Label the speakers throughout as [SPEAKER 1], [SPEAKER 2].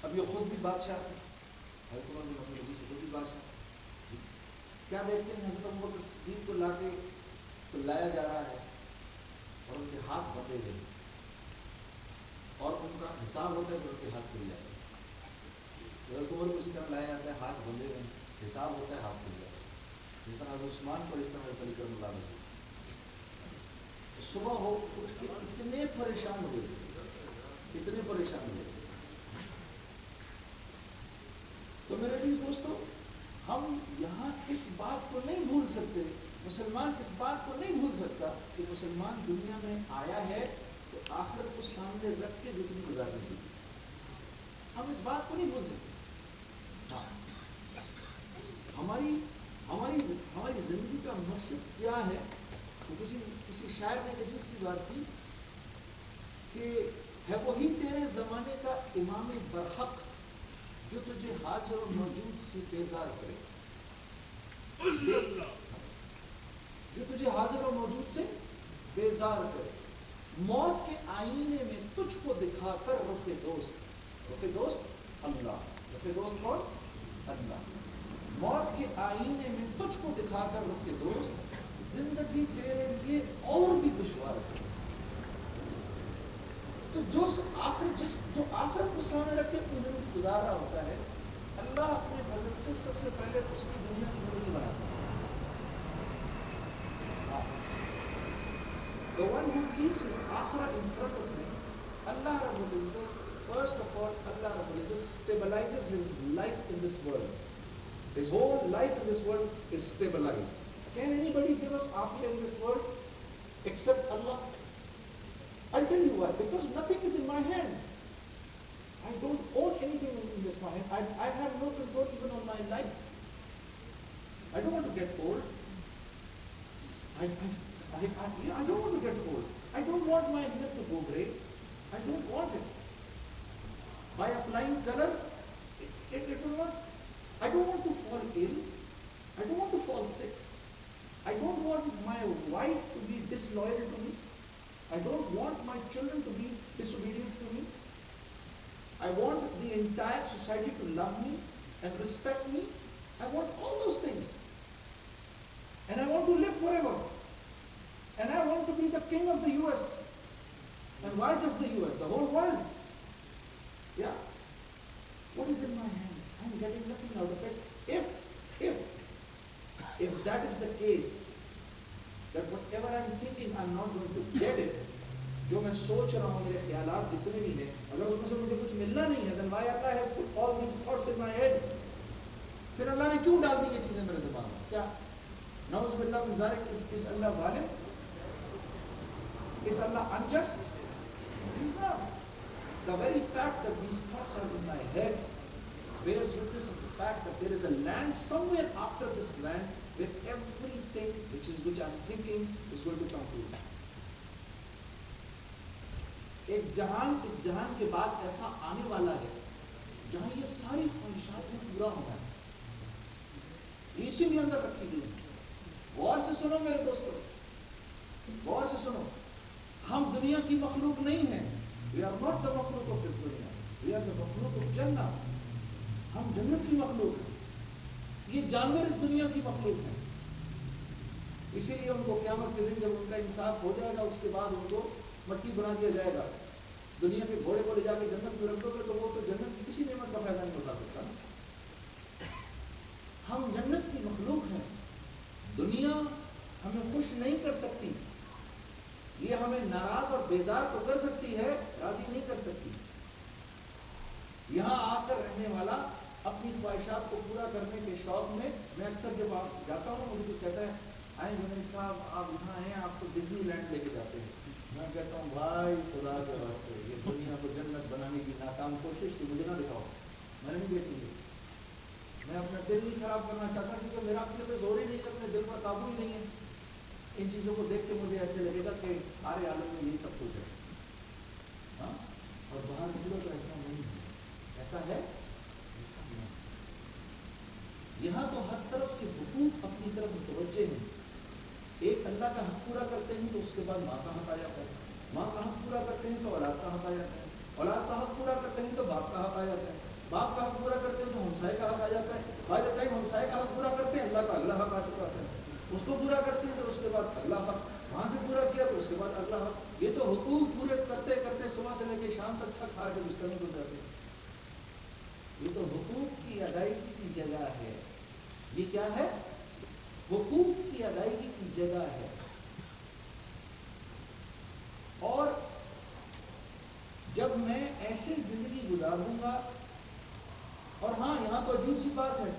[SPEAKER 1] اب یہ خود بھی بادشاہ تھے، حضرت عمر بن عبد العزیز خود بھی بادشاہ، کیا دیکھتے ہیں حضرت ابوبکر صدیق کو لایا جا رہا ہے اور ان کے ہاتھ بندھے ہوئے اور ان کا حساب ہوتا ہے کہ ان کے ہاتھ کھل جاتے ہیں. حضرت عمر کو اسی طرح لایا جاتا ہے، ہاتھ بندھے ہوئے، حساب ہوتا ہے، ہاتھ کھل جاتا ہے. جس طرح حضرت عثمان کو، اس طرح حضرت علی کرم اللہ علیہ صبح ہو اٹھ کے اتنے پریشان ہوئے، اتنے پریشان ہوئے. تو میرے عزیز دوستو، ہم یہاں اس بات کو نہیں بھول سکتے، مسلمان اس بات کو نہیں بھول سکتا کہ مسلمان دنیا میں آیا ہے تو آخرت کو سامنے رکھ کے زندگی گزارنے کے لیے. ہم اس بات کو نہیں بھول سکتے. ہماری زندگی کا مقصد کیا ہے؟ تو کسی شاعر نے ایک عجیب سی بات کی کہ ہے وہی تیرے زمانے کا امام برحق جو تجھے حاضر و موجود سے بیزار کرے، جو تجھے حاضر و موجود سے بیزار کرے، موت کے آئینے میں تجھ کو دکھا کر رخ دوست اللہ. رخ دوست کون؟ اللہ. موت کے آئینے میں تجھ کو دکھا کر رخ دوست، زندگی تیرے لیے اور بھی دشوار کرے. تو جو آخرت کو سامنے رکھ کے اپنی زندگی گزار رہا ہوتا ہے، اللہ اپنے فضل سے سب سے پہلے اس کی دنیا کی زندگی بناتا ہے. The one who keeps his akhirah in front of him, Allah Rabbul Izzat, first of all, Allah Rabbul Izzat stabilizes his life in this world. His whole life in this world is stabilized. Can anybody give us afiyah in this world except Allah? I'll tell you why. Because nothing is in my hand. I don't own anything in this my hand. I have no control even on my life. I don't want to get old. I don't want to get old. I don't want my hair to go grey. I don't want it. By applying color, it will not. I don't want to fall ill. I don't want to fall sick. I don't want my wife to be disloyal to me. I don't want my children to be disobedient to me. I want the entire society to love me and respect me. I want all those things. And I want to live forever. And I want to be the king of the US. And why just the US? The whole world. Yeah? What is in my hand? I'm getting nothing out of it. If that is the case, that whatever I'm thinking, I'm not going to get it, جو میں سوچ رہا ہوں، میرے خیالات جتنے بھی ہیں، اگر اس میں سے مجھے کچھ ملنا نہیں ہے، then why Allah has put all these thoughts in my head? پھر اللہ نے کیوں ڈال دی یہ چیزیں میرے دماغ میں؟ کیا نعوذ باللہ من ذالک، is اللہ ظالم؟ Is Allah unjust? He's not. The very fact that these thoughts are in my head bears witness of the fact that there is a land somewhere after this land where everything which I'm thinking is going to come true. ایک جہان، اس جہان کے بعد ایسا آنے والا ہے جہاں یہ ساری خواہشات میں پورا ہونا ہے. یہ اسی کے اندر رکھی گئی. غور سے سنو میرے دوستو، غور سے سنو. ہم دنیا کی مخلوق نہیں ہیں. We are not the مخلوق of this دنیا. We are the مخلوق of جنہ. ہم جنت کی مخلوق ہیں. یہ جانور اس دنیا کی مخلوق ہیں. اسی لیے ان کو قیامت کے دن جب ان کا انصاف ہو جائے گا، اس کے بعد ان کو مٹی بنا دیا جائے گا. دنیا کے گھوڑے کو لے جا کے جنت میں رکھ دو گے تو وہ تو جنت کی کسی نعمت کا فائدہ نہیں اٹھا سکتا. ہم جنت کی مخلوق ہیں. دنیا ہمیں خوش نہیں کر سکتی. یہ ہمیں ناراض اور بیزار تو کر سکتی ہے، راضی نہیں کر سکتی. یہاں آ کر رہنے والا اپنی خواہشات کو پورا کرنے کے شوق میں اکثر جب آپ جاتا ہوں نا، مجھے کوئی کہتا ہے آئیں جنید صاحب آپ یہاں ہیں، آپ کو ڈزنی لینڈ لے کے جاتے ہیں. میں کہتا ہوں بھائی خدا کے واسطے یہ دنیا کو جنت بنانے کی ناکام کوشش کی مجھے نہ دکھاؤ، میں نے نہیں دیکھنی ہے. میں اپنا دل نہیں خراب کرنا چاہتا، کیونکہ میرا اپنے پہ زور ہی نہیں ہے، اپنے دل پر قابو ہی نہیں ہے. ان چیزوں کو دیکھ کے مجھے ایسے لگے گا کہ سارے عالم میں یہی سب کچھ ہے. ہاں، اور باہر نکلو تو ایسا نہیں ہے. ایسا ہے؟ ایسا نہیں. یہاں تو ہر طرف سے حقوق اپنی طرف متوجہ ہیں. ایک اللہ کا حق پورا کرتے ہیں تو اس کے بعد ماں کا حق آ جاتا ہے. ماں کا حق پورا کرتے ہیں تو اولاد کا حق آ جاتا ہے. اولاد کا حق پورا کرتے ہیں تو باپ کا حق آ جاتا ہے. ہمسائے کا حق آ جاتا ہے. بائی دا ٹائم ہمسائے کا حق پورا کرتے ہیں اللہ حق آ چکا ہوتا ہے. اس کو پورا کرتے ہیں تو اس کے بعد اللہ حق, وہاں سے پورا کیا تو اس کے بعد اللہ حق. یہ تو حقوق پورے کرتے کرتے صبح سے لے کے شام تک تھک ہار کے بستر میں گزر جاتے ہیں. یہ تو حقوق کی ادائیگی کی جگہ ہے. یہ کیا ہے؟ حقوق کی ادائیگی کی جگہ ہے. اور جب میں ایسے زندگی گزاروں گا, اور ہاں یہاں تو عجیب سی بات ہے,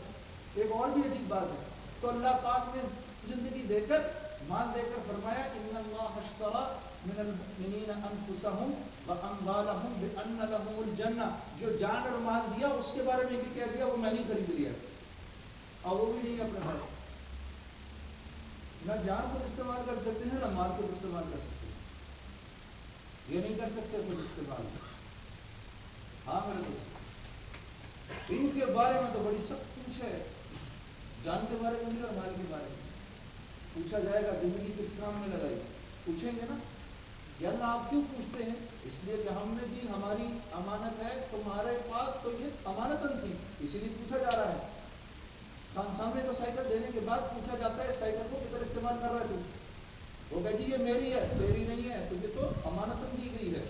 [SPEAKER 1] ایک اور بھی عجیب بات ہے. تو اللہ پاک نے زندگی دے کر, مال دے کر فرمایا ان اللہ اشتری من المؤمنین انفسهم واموالهم بان لهم الجنہ. جو جان اور مال دیا اس کے بارے میں بھی کہہ دیا وہ میں نے خرید لیا, اور وہ بھی نہیں اپنے پاس. نہ جان خود استعمال کر سکتے ہیں نہ مال خود استعمال کر سکتے ہیں. یہ نہیں کر سکتے خود استعمال. ہاں میرے دوست, ان کے بارے میں تو بڑی سخت پوچھ ہے. جان کے بارے میں بھی اور مال کے بارے میں پوچھا جائے گا. زندگی کس کام میں لگائی, پوچھیں گے نا. یا اللہ آپ کیوں پوچھتے ہیں؟ اس لیے کہ ہم نے دی, ہماری امانت ہے تمہارے پاس, تو یہ امانتن تھی اسی لیے پوچھا جا رہا ہے. خان سامنے کو سائیکل دینے کے بعد پوچھا جاتا ہے سائیکل کو کدھر استعمال کر رہا ہے تو, وہ کہے جی یہ میری ہے, تیری نہیں ہے, تو یہ تو امانتن دی گئی ہے.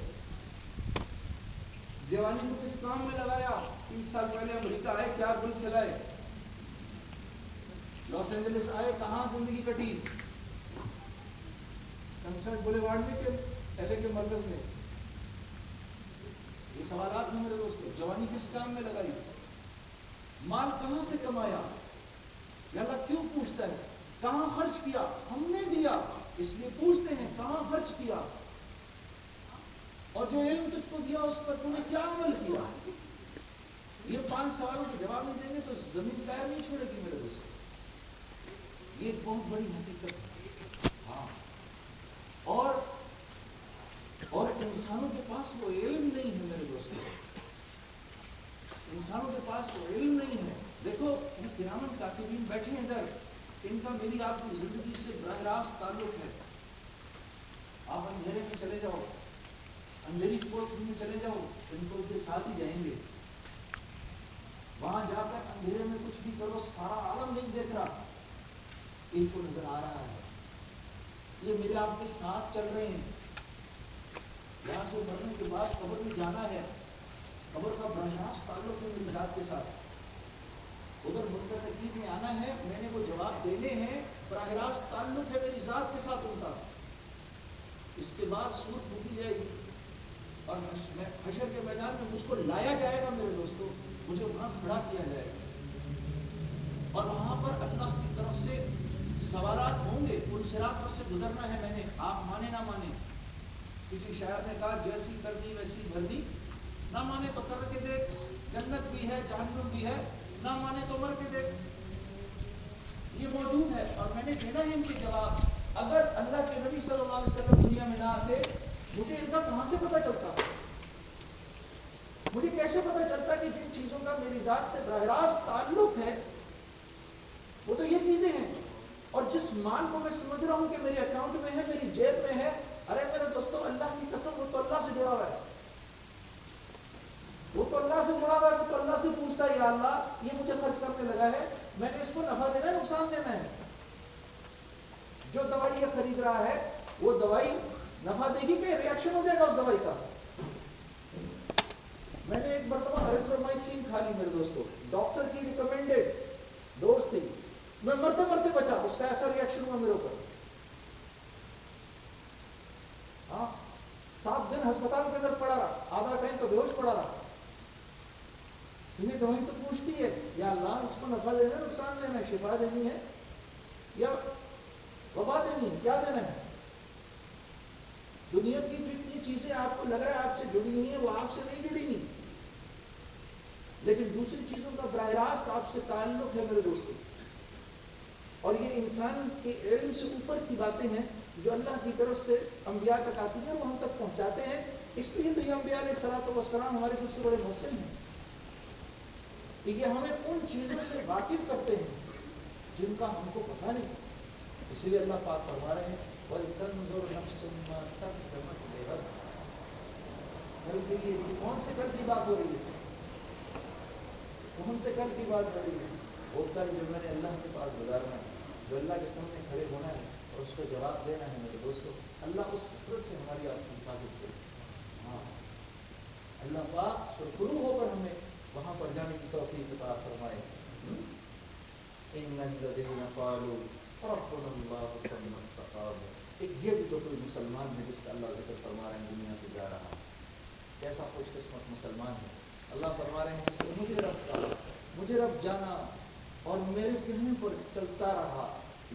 [SPEAKER 1] جوانی کو کس کام میں لگایا؟ 30 سال پہلے امریکہ آئے, کیا گل کھلائے. لاس اینجلس آئے, کہاں زندگی کٹی, سنسٹ بولیوارڈ میں کہ ایل اے کے مرکز میں. یہ سوالات ہیں میرے دوستو. جوانی کس کام میں لگائی, مال کہاں سے کمایا. یا اللہ کیوں پوچھتا ہے کہاں خرچ کیا؟ ہم نے دیا اس لیے پوچھتے ہیں کہاں خرچ کیا. اور جو علم تجھ کو دیا اس پر تو نے کیا عمل کیا. یہ 5 سوالوں کے جواب نہیں دیں گے تو زمین پیر نہیں چھوڑے گی میرے دوست. یہ ایک بہت بڑی حقیقت ہے. ہاں, اور انسانوں کے پاس وہ علم نہیں ہے میرے دوستوں. انسانوں کے پاس وہ علم نہیں ہے. دیکھو یہ کرامن کاتبین بیٹھے ہیں ادھر, ان کا میری آپ کی زندگی سے براہ راست تعلق ہے. آپ اندھیرے میں چلے جاؤ, اندھیری کوٹھ میں چلے جاؤ, ان کو کے ساتھ ہی جائیں گے. وہاں جا کر اندھیرے میں کچھ بھی کرو, سارا عالم نہیں دیکھ رہا, ان کو نظر آ رہا ہے. یہ میرے آپ کے ساتھ چل رہے ہیں. یہاں سے مرنے کے بعد قبر میں جانا ہے, قبر کا براہ راست تعلق ہے میری ذات کے ساتھ. ادھر منکر نکیر میں آنا ہے, میں نے وہ جواب دینے ہیں, براہ راست تعلق ہے میری ذات کے ساتھ ان کا. اس کے بعد سور پھونکی جائے گی اور حشر کے میدان میں مجھ کو لایا جائے گا میرے دوستو, مجھے وہاں کھڑا کیا جائے گا. اور وہاں پر اللہ کی طرف سے سوالات ہوں گے. ان صراط پر سے گزرنا ہے میں نے, آپ مانے نہ مانے. کسی شاعر نے کہا جیسی کرنی ویسی بھرنی, نہ مانے تو کر کے دیکھ, جنت بھی ہے جہنم بھی ہے, نہ مانے تو مر کے دیکھ. یہ موجود ہے اور میں نے دینا ہے ان کے جواب. اگر اللہ کے نبی صلی اللہ علیہ وسلم دنیا میں نہ آتے, مجھے ان کا کہاں سے پتہ چلتا؟ مجھے کیسے پتہ چلتا کہ جن چیزوں کا میری ذات سے براہ راست تعلق ہے وہ تو یہ چیزیں ہیں. اور جس مال کو میں سمجھ رہا ہوں کہ میرے اکاؤنٹ میں ہے, میری جیب میں ہے, ارے میرے دوستو اللہ کی قسم وہ تو اللہ سے جڑا ہوا ہے. وہ تو اللہ سے جڑا ہوا ہے, وہ تو اللہ سے پوچھتا ہے یا اللہ یہ مجھے خرچ کرنے لگا ہے, میں نے اس کو نفع دینا ہے نقصان دینا ہے. جو دوائی یہ خرید رہا ہے وہ دوائی نفع دے گی کہ ریئیکشن ہو جائے گا اس دوائی کا. میں نے ایک مرتبہ اریتھرومائسین کھا لی میرے دوستو, ڈاکٹر کی ریکمینڈڈ ڈوز تھی, میں مرتے مرتے بچا, اس کا ایسا ریئیکشن ہوا میرے اوپر. ہاں 7 دن ہسپتال کے اندر پڑا رہا, آدھا ٹائم تو بے ہوش پڑا رہا. تو یہ دوائی تو پوچھتی ہے یا اللہ اس کو نفع دینا ہے نقصان دینا ہے, شفا دینی ہے یا وبا دینی ہے, کیا دینا ہے. دنیا کی جتنی چیزیں آپ کو لگ رہا ہے آپ سے جڑی ہوئی ہیں وہ آپ سے نہیں جڑی ہوئی, لیکن دوسری چیزوں کا براہ راست آپ سے تعلق ہے میرے دوستو. اور یہ انسان کے علم سے اوپر کی باتیں ہیں جو اللہ کی طرف سے انبیاء تک آتی ہیں, وہ ہم تک پہنچاتے ہیں. اس لیے تو یہ انبیاء علیہ الصلوۃ والسلام ہمارے سب سے بڑے محسن ہیں. یہ ہمیں ان چیزوں سے واقف کرتے ہیں جن کا ہم کو پتہ نہیں. اس لیے اللہ پاک فرما رہے ہیں وَلْتَنْظُرْ نَفْسٌ مَّا قَدَّمَتْ لِغَدٍ. کل کے لیے, یہ کون سے کل کی بات ہو رہی ہے؟ کون سے کل کی بات بڑی ہے؟ وہ کل جو میں نے اللہ کے پاس گزارنا ہے، جو اللہ کے سامنے کھڑے ہونا ہے اور اس کو جواب دینا ہے میرے دوستوں، اللہ اس کثرت سے ہماری آپ کی حفاظت کرے. ہاں، اللہ پاک سرخرو ہو کر ہمیں وہاں پر جانے کی توفیق عطا فرمائے. ان الذين قالوا ربنا الله ثم استقاموا. ایک یہ بھی تو کوئی مسلمان ہے جس کا اللہ ذکر فرما رہے ہیں دنیا سے جا رہا ہے. کیسا خوش قسمت مسلمان ہے. اللہ فرما رہے ہیں جس نے مجھے رب کہا، مجھے رب جانا اور میرے کہنے پر چلتا رہا.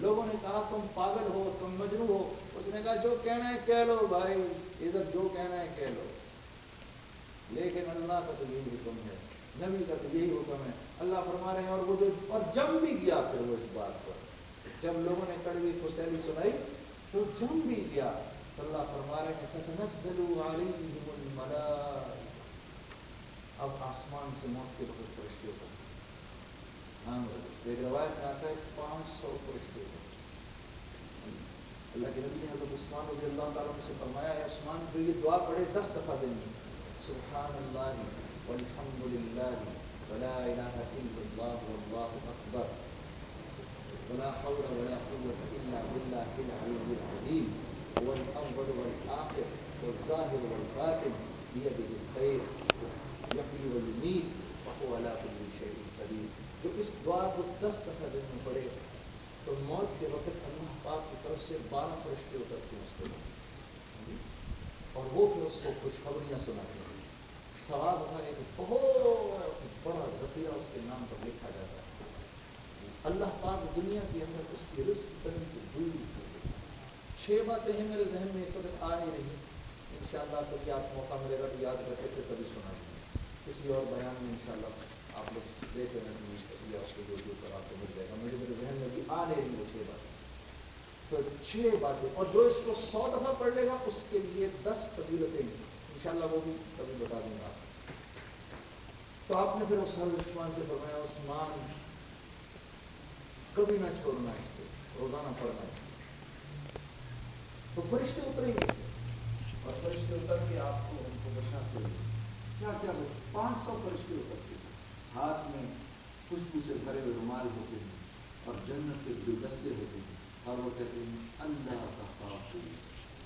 [SPEAKER 1] لوگوں نے کہا تم پاگل ہو، تم مجنون ہو. اس نے کہا جو کہنا ہے کہہ لو بھائی، ادھر جو کہنا ہے کہہ لو. لیکن اللہ کا تو یہی حکم ہے، نبی کا تو یہی حکم ہے. اللہ فرما رہے ہیں اور وہ جو اور جم بھی گیا پھر وہ اس بات پر. جب لوگوں نے کڑوی خوشحالی سنائی تو جم بھی گیا. تو اللہ فرما رہے ہیں تتنزل علیہم الملائکہ. اب آسمان سے موت کے وقت فرشتے اترتے. ایک روایت میں آتا ہے 500 فرشتے اترتے. اللہ کے نبی نے حضرت عثمان رضی اللہ تعالیٰ عنہ سے فرمایا ہے عثمان جو یہ دعا پڑھے 10 دفعہ دن میں، سبحان اللہ والحمد للہ ولا الہ الا اللہ واللہ اکبر ولا حول ولا قوة الا باللہ العلی العظیم هو الاول والآخر والظاہر والباطن بیدہ الخیر یحیی ویمیت وهو علی کل شیء قدیر. جو اس دعا کو 10 دفعہ دن میں پڑھے تو موت کے وقت اللہ پاک کی طرف سے 12 فرشتے اترتے ہیں اس کے پاس، اور وہ پھر اس کو خوشخبریاں سناتے ہیں. ثواب کا ایک بہت بڑا ذخیرہ اس کے نام پر لکھا جاتا ہے. اللہ پاک دنیا کے اندر اس کی رزق تنگی کو دور کر دے. 6 باتیں ہیں میرے ذہن میں اس وقت آ نہیں رہی. انشاءاللہ کبھی آپ موقع ملے گا تو یاد رکھے پھر کبھی سنا دیں گے کسی اور بیان میں. انشاءاللہ آپ لوگ دیکھ لینا کہ آپ کو یوٹیوب پر آپ کو مل جائے گا. مجھے میرے ذہن میں بھی آ نہیں رہی وہ 6 باتیں. تو 6 باتیں، اور جو اس کو 100 دفعہ پڑھ لے گا اس کے لیے 10 فضیلتیں. انشاءاللہ وہ بھی کبھی بتا دوں گا. تو آپ نے پھر اس حضرت عثمان سے فرمایا عثمان کبھی نہ چھوڑنا اس کو، روزانہ پڑھنا اس کو. تو فرشتے اتریں گے اور فرشتے اتر کے آپ کو ان کو بشارت دیں گے. کیا کیا 500 فرشتے اترتے ہیں، ہاتھ میں خوشبو سے بھرے ہوئے رومال ہوتے ہیں اور جنت کے گلدستے ہوتے ہیں، اور وہ کہتے ہیں اللہ تخافوا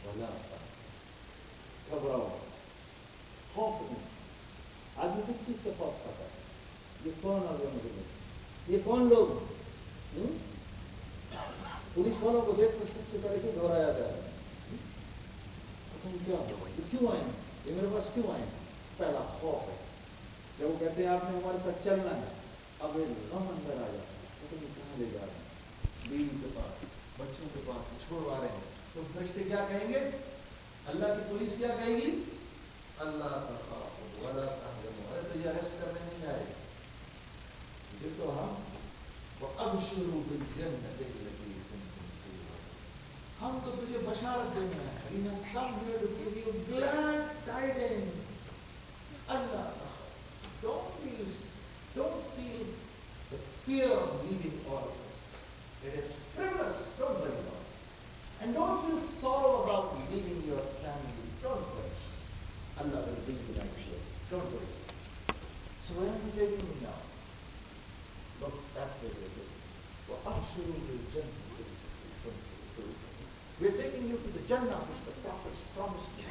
[SPEAKER 1] ولا تحزنوا. گھبراؤ، خوف نہیں. آدمی کس چیز سے خوف کھاتا ہے؟ یہ کون آ گیا مجھے لے، یہ کون لوگ؟ پولیس والوں کو دیکھ کر سب سے پہلے کیوں گھبرایا جاتا ہے؟ تم کیا ہو، یہ کیوں آئے ہیں، یہ میرے پاس کیوں آئے ہیں؟ پہلا خوف ہے. جب وہ کہتے ہیں آپ نے ہمارے ساتھ چلنا ہے، اب ایک غم اندر آ جاتا ہے، پتہ نہیں کہاں لے جا رہے ہیں، بیوی کے پاس، بچوں کے پاس چھوڑوا رہے ہیں. تو فرشتے کیا کہیں گے؟ اللہ کی پولیس کیا کہے گی؟ اللہ تخافوا ولا تحزنوا. ارے تو یہ اریسٹ کرنے نہیں آئے، یہ تو ہم وابشروا بالجنة التي كنتم توعدون. ہم تو تجھے بشارت دینے آئے ہیں. We have come here to give you glad tidings. Allah تخاف. Don't feel the fear of leaving all of this. It is frivolous. Don't worry about it. And don't feel sorrow about leaving your family. Don't worry. Allah will bring you back here. Don't worry. So where are we taking me now? Look, that's where we are taking you. وَأَبْشِرُوا بِالْجَنَّةِ الَّتِي كُنتُمْ تُوعَدُونَ. We are taking you to the Jannah which the prophets promised you.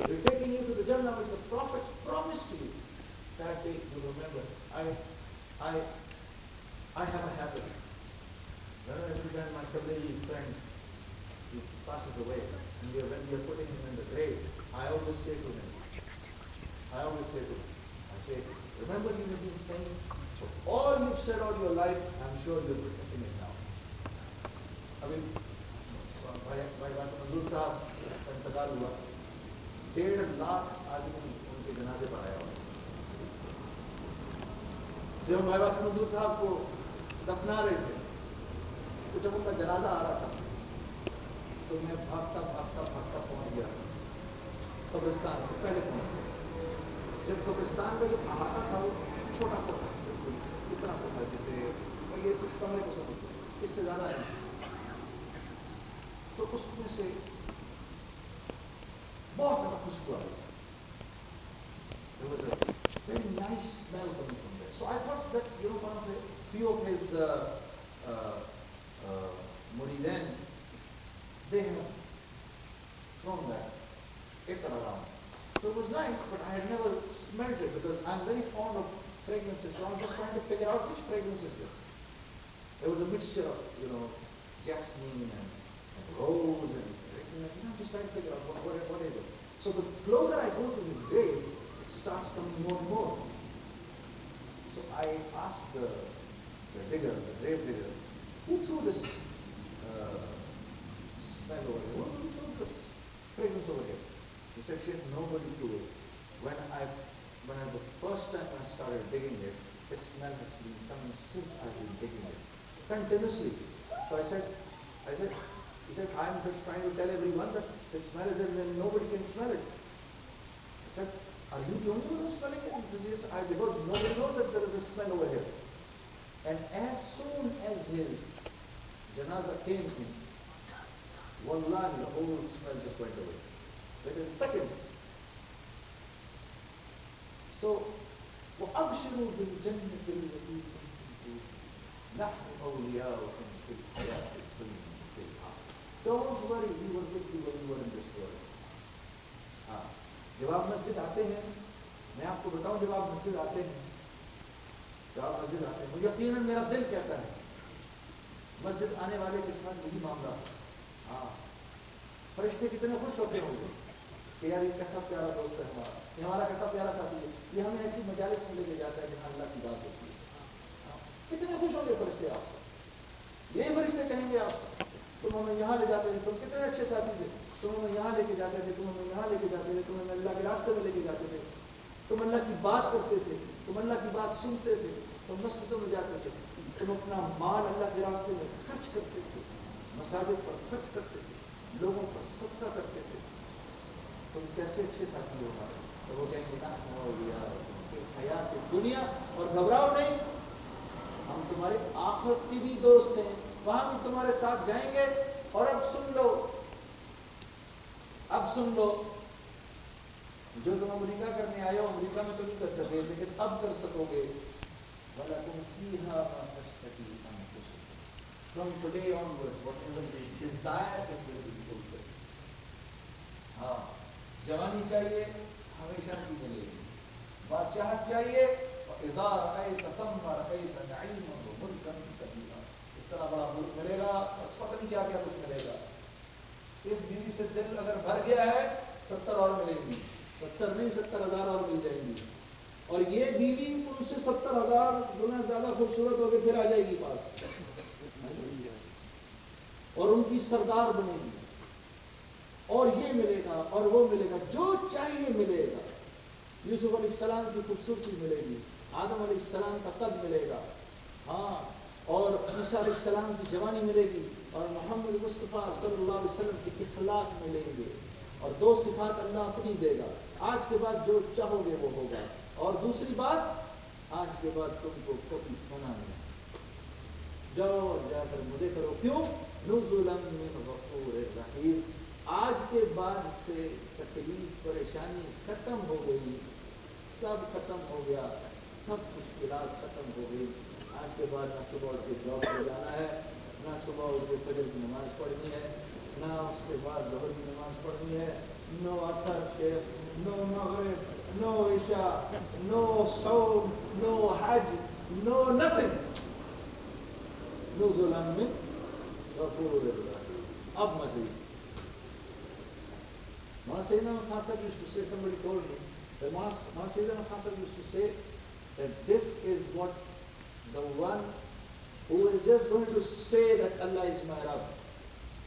[SPEAKER 1] We are taking you to the Jannah which the prophets promised you. That day, you remember, I have a habit. Every time my Tablighi friend he passes away, and when we are putting him in the grave, I always say to him, I say, remember you have been saying, so all you've said all your life, I'm sure you're witnessing it now. ابھی بھائی واسم منظور صاحب کا انتقال ہوا، 1.5 لاکھ آدمی ان کے جنازے پر آیا ہوا. جب ہم بھائی واسم منظور صاحب کو دفنا رہے تھے تو جب ان کا جنازہ آ رہا تھا تو میں بھاگتا پہنچ گیا قبرستان میں. پہلے پہنچ گیا. جب قبرستان کا جو احاطہ تھا وہ چھوٹا سا تھا، بالکل اتنا سا تھا جیسے یہ اس کمرے کو سمجھ لو، اس سے زیادہ نہیں. تو اس میں سے بہت زیادہ خوشبو آ رہی. There was a very nice smell coming from there. So I thought that, one of the few of his muridan, they have thrown that itar around. So it was nice, but I had never smelled it because I'm very fond of fragrances. So I'm just trying to figure out which fragrance is this. There was a mixture of, jasmine and rose and everything. I'm just trying to figure out what is it. So the closer I go to his grave, it starts coming more and more. So I asked the digger, the grave digger, who threw this smell over here? Who threw this fragrance over here? He said, Sheikh, nobody threw it. When the first time I started digging it, this smell has been coming since I've been digging it, continuously. So he said, I'm just trying to tell everyone that the smell is there and nobody can smell it. I said, are you the only one who's smelling it? He says, yes, because nobody knows that there is a smell over here. And as soon as his janaza came in, wallahi, the whole smell just went away. Within seconds. So, وَأَبْشِرُوا بِالْجَنَّةِ الَّتِي كُنْتُمْ نَحْنُ أَوْلِيَاؤُكُمْ فِي الْحَيَاةِ الدُّنْيَا وَفِي الْآخِرَةِ. Don't worry, we were with you when you were in this world. جب آپ مسجد آتے ہیں, میں آپ کو بتاؤں, جب آپ مسجد آتے ہیں, یقیناً میرا دل کہتا ہے مسجد آنے والے کے ساتھ یہی معاملہ. فرشتے کتنے خوش ہوتے ہوں گے کہ یار یہ کیسا پیارا دوست ہے ہمارا, یہ ہمارا کیسا پیارا ساتھی ہے, یہ ہمیں ایسی مجالس میں لے کے جاتا ہے جہاں اللہ کی بات ہوتی ہے. کتنے خوش ہوں گے فرشتے آپ سے. یہی فرشتے کہیں گے آپ سے, تم ہمیں یہاں لے جاتے تھے, تم کتنے اچھے ساتھی تھے, تم ہمیں یہاں لے کے جاتے تھے, تم ہمیں یہاں لے کے جاتے تھے, تم ہمیں اللہ کے راستے میں لے کے جاتے تھے, تم اللہ کی بات کرتے تھے, تم اللہ کی بات سنتے تھے, تم مسجدوں میں جاتے تھے, تم اپنا مال اللہ کے راستے میں خرچ کرتے تھے, مساجد پر خرچ کرتے تھے, لوگوں پر صدقہ کرتے تھے, تم کیسے اچھے ساتھی ہو ہمارے. تو وہ کہیں گے نحن اولیاؤکم فی الحیات الدنیا, اور گھبراؤ نہیں, ہم تمہارے آخرت کے بھی دوست ہیں, وہاں بھی تمہارے ساتھ جائیں گے. اور اب سن لو, جو تم امریکہ کرنے آئے ہو, امریکہ میں تو نہیں کر سکے, لیکن اب کر سکو گے. وَلَكُمْ فِيهَا مَا تَشْتَهِي أَنفُسُكُمْ. From today onwards, whatever you desire, it will be fulfilled. جوانی چاہیے, ہمیشہ کی ملے گی. بادشاہت چاہیے, وَإِذَا رَأَيْتَ ثَمَّ رَأَيْتَ نَعِيمًا وَمُلْكًا كَبِيرًا. اتنا بڑا ملک ملے گا, بس پتہ نہیں کیا کیا کچھ ملے گا. اس بیوی سے دل اگر بھر گیا ہے, 70 اور ملیں گی, 70 نہیں 70,000 اور مل جائیں گی. اور یہ بیوی ان سے 70,000 گنا زیادہ خوبصورت ہو کے پھر آ جائے گی پاس, اور ان کی سردار بنے گی, اور یہ ملے گا اور وہ ملے گا, جو چاہیے ملے گا. یوسف علیہ السلام کی خوبصورتی ملے گی, آدم علیہ السلام کا قد ملے گا, اور عیسیٰ علیہ السلام کی جوانی ملے گی, اور محمد مصطفیٰ صلی اللہ علیہ وسلم کے اخلاق ملیں گے. اور 2 صفات اللہ اپنی دے گا, آج کے بعد جو چاہو گے وہ ہوگا. اور دوسری بات, آج کے بعد تم کو کبھی فنا نہیں, جاؤ اور جا کر مزے کرو. کیوں؟ نزلا من غفور الرحیم. آج کے بعد سے تکلیف پریشانی ختم ہو گئی, سب ختم ہو گیا, سب مشکلات ختم ہو گئی. آج کے بعد نہ صبح اٹھ کے جاب پہ جانا ہے, نہ صبح اٹھ کے فجر کی نماز پڑھنی ہے, نہ اس کے بعد ظہر کی نماز پڑھنی ہے, نو عصر شیخ, نو مغرب, نو عشاء, نو صوم, نو حج, نو nothing. نزلا من غفور الرحیم. اب مزید Sayyidina Khan Sahib used to say, somebody told me that Sayyidina Khan Sahib used to say that this is what the one who is just going to say that Allah is my Rabb,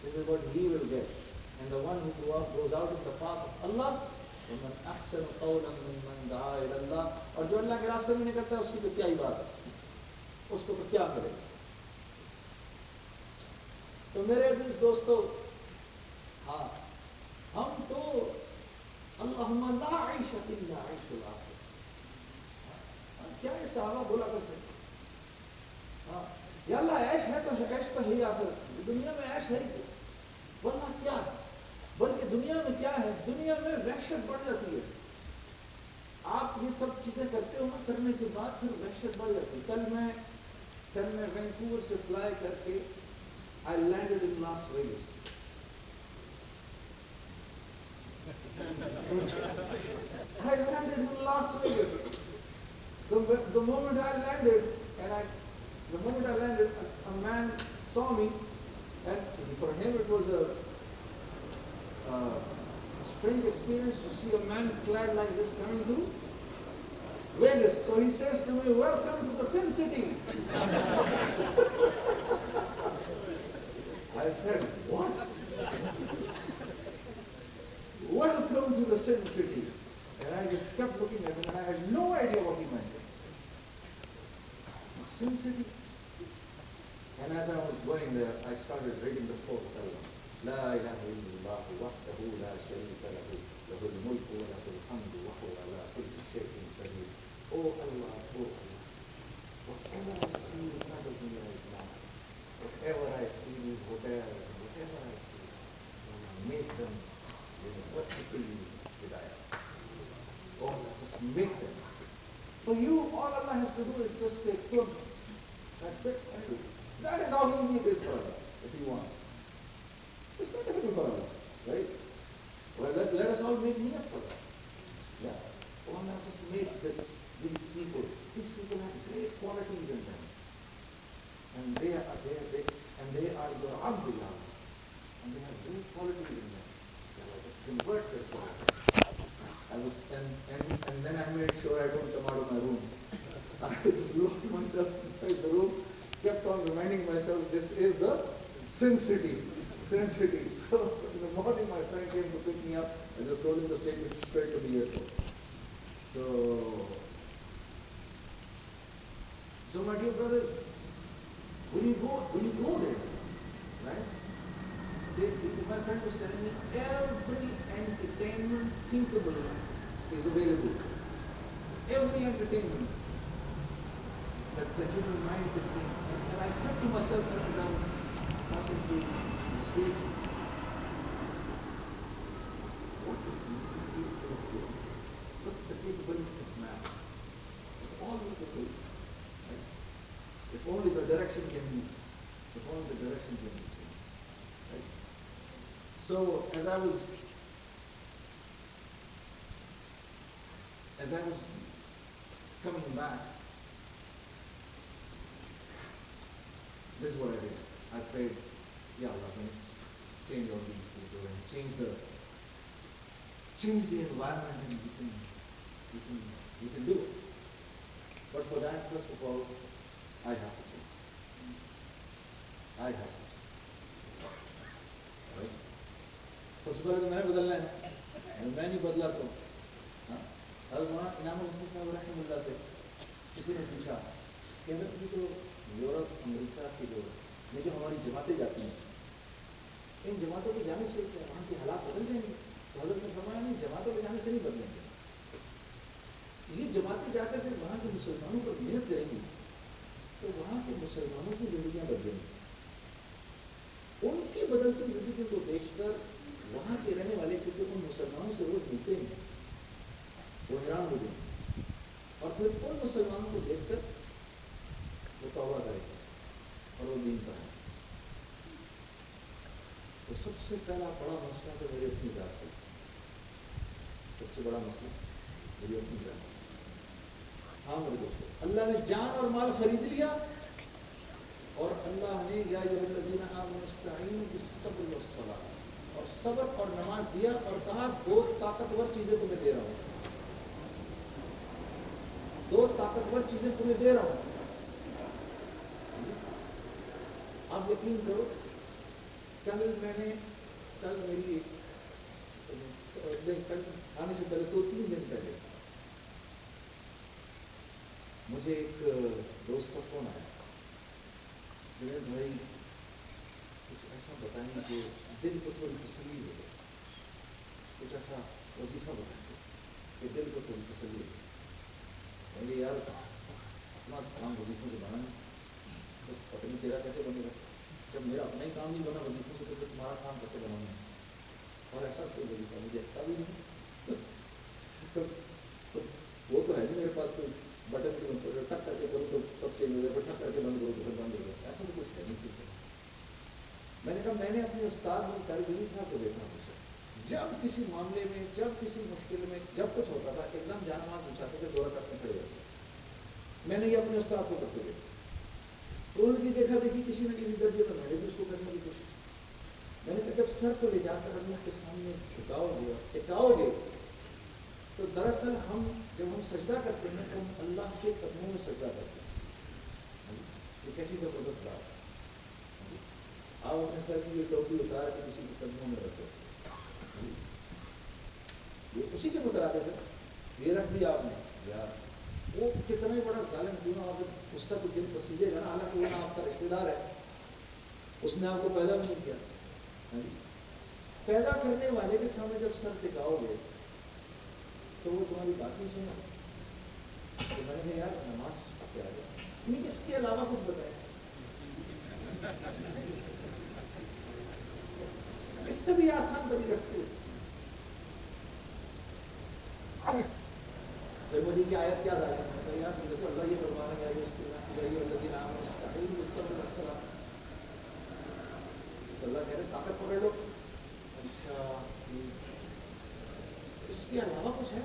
[SPEAKER 1] this is what he will get. And the one who goes out in the path of Allah, وَمَنْ أَحْسَنُ قَوْلًا مِّمَّنْ دَعَا إِلَى اللَّهِ. اور جو اللہ کے راستے میں نکلتا ہے, اس کی تو کیا ہی بات ہے, اس کو تو کیا ملے. تو میرے عزیز دوستو, ہم تو اللہم لا عیش الا عیش الاخرہ, کیا یہ صحابہ بولا کرتے ہیں, یا اللہ عیش ہے تو عیش تو ہی آخرت, دنیا میں عیش ہے ہی, ورنہ کیا ہے. بلکہ دنیا میں کیا ہے, دنیا میں وحشت بڑھ جاتی ہے. آپ آپ یہ سب چیزیں کرتے ہو نا, کرنے کے بعد پھر وحشت بڑھ جاتی. کل میں وینکوور سے فلائی کر کے I landed in Las Vegas. I landed in Las Vegas. The moment I landed, a man saw me, and for him it was a strange experience to see a man clad like this coming to Vegas. So he says to me, "Welcome to the Sin City." I said, "What?" "Welcome to the Sin City." And I just kept looking at him, and I had no idea what he meant. The Sin City? And as I was going there, I started reading the fourth kalma. La ilaha illallah wahdahu la sharika lahu, lahul mulku wa lahul hamdu wa huwa ala kulli shay'in qadir. Oh Allah, whatever I see in front of me right now, whatever I see, these hotels, and whatever I see, Allah, make them universities of Hidayah. Oh Allah, just make them. For you, all Allah has to do is just say, "Kun." That's it. That is how easy it is for Allah, if He wants. It's not difficult for Allah, right? Well, let us all make niyat for that. Yeah. Oh Allah, just make these people. These people have great qualities in them, and they are your abd, Ya Allah, and they have great qualities in them. Ya Allah, just convert their qualities. And then I made sure I don't come out of my room. I just locked myself inside the room, kept on reminding myself, this is the Sin City. Sin City. So in the morning, my friend came to pick me up. I just told him to take me straight to the airport. So my dear brothers, when you go there, right? My friend was telling me every entertainment thinkable is available. Every entertainment that the human mind can think. And I said to myself, as I was passing through the streets, what is man capable of doing? Look at the capability of man. All we can do, right? If only the direction can be changed, right? So as I was coming back, this is what I did. I prayed, Ya Allah, change all these people and change the environment, and we can do it. But for that, first of all, I have to change. Right? سب سے پہلے تو میں نے بدلنا ہے. اگر میں نہیں بدلا تو مولانا انعام الحسن صاحب رحمہ اللہ سے کسی نے پوچھا کہ حضرت یہ جو یورپ امریکہ کے جو ہماری جماعتیں جاتی ہیں, ان جماعتوں کو جانے سے کیا وہاں کے حالات بدل جائیں گے؟ تو حضرت نے فرمایا نہیں, جماعتوں کو جانے سے نہیں بدلیں گے. یہ جماعتیں جا کر جب وہاں کے مسلمانوں پر محنت کریں گی تو وہاں کے مسلمانوں کی زندگیاں بدلیں گی. ان کی بدلتی زندگیوں کو دیکھ کر وہاں کے رہنے والے, کیونکہ ان مسلمانوں سے روز ملتے ہیں, وہ حیران ہو جائیں گے, اور پھر ان مسلمانوں کو دیکھ کر وہ توبہ کریں گے اور وہ دین پر آئیں گے. تو سب سے پہلا بڑا مسئلہ تو میری اپنی ذات ہے. سب سے بڑا مسئلہ میری اپنی ذات ہے. ہاں میرے دوستو, اللہ نے جان اور مال خرید لیا, اور اللہ نے یا ایھا الذین آمنوا استعینوا بالصبر والصلاۃ, اور صبر اور نماز دیا, اور کہا دو طاقتور چیزیں تمہیں دے رہا ہوں, آپ یقین کرو, کل آنے سے پہلے 2-3 دن پہلے مجھے ایک دوست کا فون آیا, جنید بھائی کچھ ایسا بتائیں کہ دل کو تھوڑی تسلی ہو جائے, کچھ ایسا وظیفہ بتائیں کہ دل کو تھوڑی تسلی ہو جائے. کہیں یار اپنا کام وظیفوں سے بنا نہیں, تو پتہ نہیں تیرا کیسے بنے گا. جب میرا اپنا ہی کام نہیں بنا وظیفوں سے, تو پھر تمہارا کام کیسے بناؤں گا؟ اور ایسا کوئی وظیفہ مجھے آتا بھی نہیں. تو وہ تو بٹن کی ٹک کر کے کروں تو سب چینج ہو جائے، ٹک کر کے بند کروں تو پھر بند ہو جائے، ایسا تو کچھ ہے نہیں سلسلہ۔ میں نے کہا میں نے اپنے استاد ملک طارق جمیل صاحب کو دیکھا ہمیشہ، جب کسی معاملے میں، جب کسی مشکل میں، جب کچھ ہوتا تھا ایک دم جان نماز بچھاتے تھے، 2 رکعت میں کھڑے ہوتے تھے۔ میں نے یہ اپنے استاد کو کرتے دیکھا، تو ان کی دیکھا دیکھی کسی نہ کسی درجے میں میں نے بھی اس کو کرنے کی کوشش کی۔ میں نے کہا جب سر کو لے جا کر اللہ کے سامنے جھکاؤ گے اور ٹکاؤ گے تو دراصل جب ہم سجدہ کرتے ہیں تو ہم اللہ کے قدموں میں سجدہ کرتے ہیں۔ یہ کیسی زبردست بات ہے۔ آپ اپنے سر کی یہ ٹوپی اتار کے کسی کے قدموں میں رکھو، یہ اسی کے مترادف ہے۔ یہ رکھ دیا آپ نے، یار وہ کتنا ہی بڑا ظالم کیوں نہ ہو، اگر اس کا تو دل پسیجے گا نا، حالانکہ وہ نہ آپ کا رشتے دار ہے، اس نے آپ کو پیدا بھی نہیں کیا۔ پیدا کرنے والے کے سامنے جب سر ٹکاؤ گے تو وہ تمہاری بات نہیں سنے گا۔ تو میں نے کہا یار نماز کیا ہے، اس کے علاوہ کچھ بتائیں، اس سے بھی آسان طریقہ رکھتے ہو۔ پھر مجھے یہ آیت یاد آ گئی، میں نے کہا یار مجھے تو اللہ یہ فرما رہا ہے تو اللہ کہہ رہے طاقت پکڑ لو۔ اچھا اس کے علاوہ کچھ ہے؟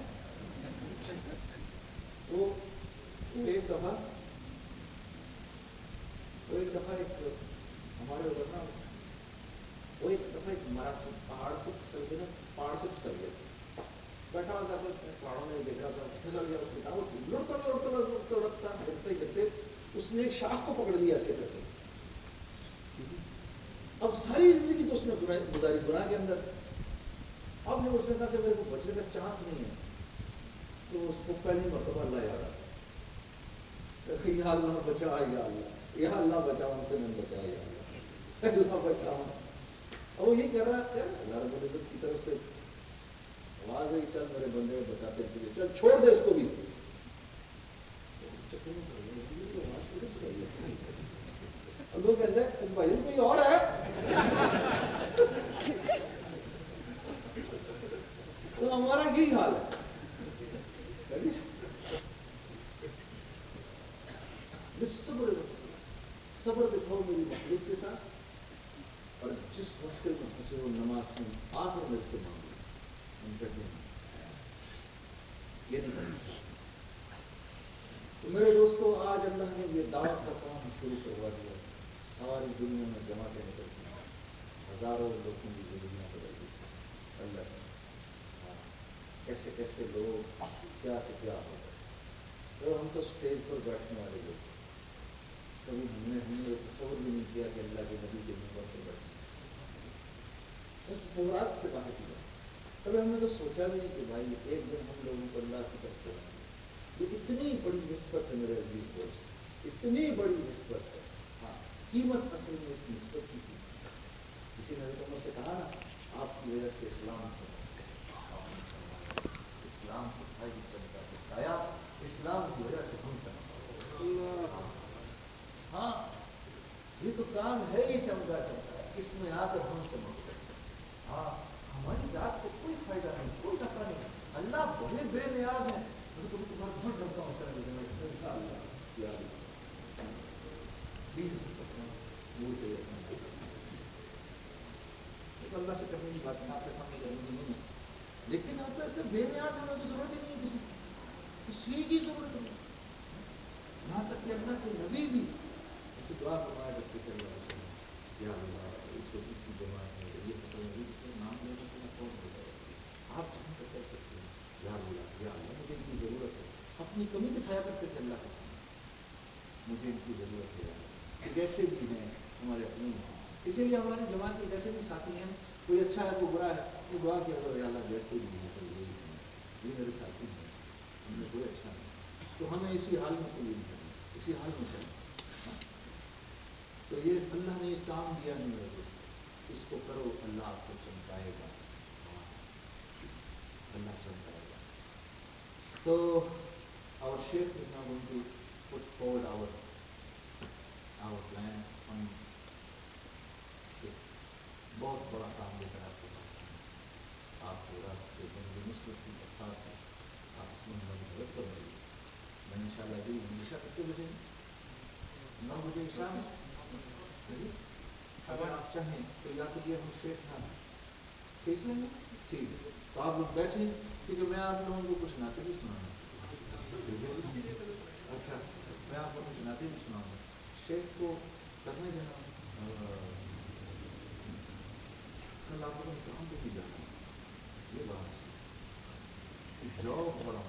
[SPEAKER 1] وہ ایک دفعہ ہمارے ادھر نا، وہ ایک دفعہ ایک مراسی پہاڑ سے پھسل کے نا، پہاڑ سے پھسل گیا، بیٹھا ہوا تھا پہاڑوں میں دیکھ رہا تھا، پھسل گیا، اس نے کہا وہ لڑتا گرتے گرتے اس نے ایک شاخ کو پکڑ لیا ایسے کر کے۔ اب ساری زندگی تو اس نے گزاری گناہ کے اندر۔ اب جب اس نے کہا کہ میرے کو بچنے کا چانس نہیں ہے تو اس کو پہلی مرتبہ اللہ یاد آ گیا، یا اللہ بچا، یا اللہ بچا، بچا، یا اللہ بچا۔ اور وہ یہ کہہ رہا ہے اللہ رب العزت کی طرف سے آواز ہے، چل میرے بندے بچاتے ہیں تجھے، چل چھوڑ دے اس کو بھی۔ چکر میں پڑ گیا، یہ آواز کدھر سے آئی ہے؟ اب وہ کہتا ہے بھائی کوئی اور ہے؟ تو ہمارا یہی حال ہے۔ صبر صبر دکھاؤ میری مخلوق کے ساتھ، اور جس مشکل میں پھنسے ہو نماز میں آخر میرے سے مانگو، یہ نہیں کر سکتا۔ تو میرے دوستو آج اللہ نے یہ دعوت کا کام شروع کروا دیا، ساری دنیا میں جماعتیں نکلتی ہیں، ہزاروں لوگوں کی زندگیاں بدل دی اللہ کی قسم۔ کیسے کیسے لوگ کیا سے کیا ہو گئے۔ تو ہم تو اسٹیج پر بیٹھنے والے لوگ، کبھی ہم نے یہ تصور بھی نہیں کیا کہ اللہ کے نبی کے منبر پر بیٹھیں، تصورات سے باہر کی بات۔ کبھی ہم نے تو سوچا بھی نہیں کہ بھائی ایک دن ہم لوگوں کو اللہ کی طرف بلائیں گے۔ یہ اتنی بڑی نسبت ہے میرے عزیز دوست، اتنی بڑی نسبت ہے۔ ہاں قیمت اصل میں اس نسبت کی قیمت ہے۔ کسی نے حضرت عمر سے کہا نا آپ کی وجہ سے اسلام چمکا، آپ نے فرمایا اسلام تو بھائی چمکا چمکایا، اسلام کی وجہ سے ہم چمکا۔ ہاں یہ تو کام ہے ہی چمکا چمکایا، اس میں آ کر ہم چمک گئے۔ ہاں ہماری ذات سے کوئی فائدہ نہیں، کوئی نفع نہیں، اللہ بڑے بے نیاز ہیں۔ میں تو کبھی کبھار بہت ڈرتا ہوں ایسا نہیں، یا اللہ یا اللہ پلیز اپنا منہ سے اپنا یہ تو اللہ سے کرنے کی بات ہے، آپ کے سامنے کرنے کی نہیں ہے، لیکن ہوتا ہے بے نیاز ہونے کی ضرورت ہی نہیں ہے، کسی کی ضرورت نہیں ہے۔ یہاں تک کہ اللہ کے نبی بھی ایسے دعا فرمایا کرتے تھے اللہ کے سامنے، یا اللہ یہ چھوٹی سی جماعت ہے، یہ پتہ نہیں کہ نام لینے سے نہ کون ہو جائے، آپ چاہیں تو کر سکتے ہیں، یا اللہ مجھے ان کی ضرورت ہے۔ اپنی کمی دکھایا کرتے تھے اللہ کے سامنے، مجھے ان کی ضرورت ہے کہ جیسے بھی ہیں ہمارے اپنے ہیں۔ اسی لیے ہماری جماعت کے جیسے بھی ساتھی ہیں، کوئی اچھا ہے کوئی برا ہے، یہ دعا کیا کرو یا اللہ جیسے بھی ہیں تو یہی ہیں، یہ میرے ساتھی ہیں، ان میں کوئی اچھا نہیں، تو ہمیں اسی حال میں قبول کرنا، اسی حال میں چلنا۔ تو یہ اللہ نے یہ کام دیا ہے میرے دوست، اس کو کرو اللہ آپ کو چمکائے گا، اللہ چمکائے گا۔ تو our Sheikh is now going to put forward our plan on ایک بہت بڑا کام لے کر آپ کے پاس آئیں گے، آپ کو رات سے جنگ نصرت کی درخواست ہے، آپ اس میں ہماری مدد فرمائیے۔ میں نے انشاءاللہ دل ہمیشہ کتنے بجے 9 بجے عشاء میں جی اگر آپ چاہیں تو یا تو یہ ہم شیخ نہ کھینچ لیں گے ٹھیک ہے تو آپ لوگ بیٹھیں کیونکہ میں آپ لوگوں کو کچھ ناطے بھی سنانا اچھا میں آپ کو کچھ ناطے بھی سناؤں گا شیخ کو کرنے دینا کل آپ لوگوں نے کہاں پہ بھی جانا ہے یہ بات جاب بڑا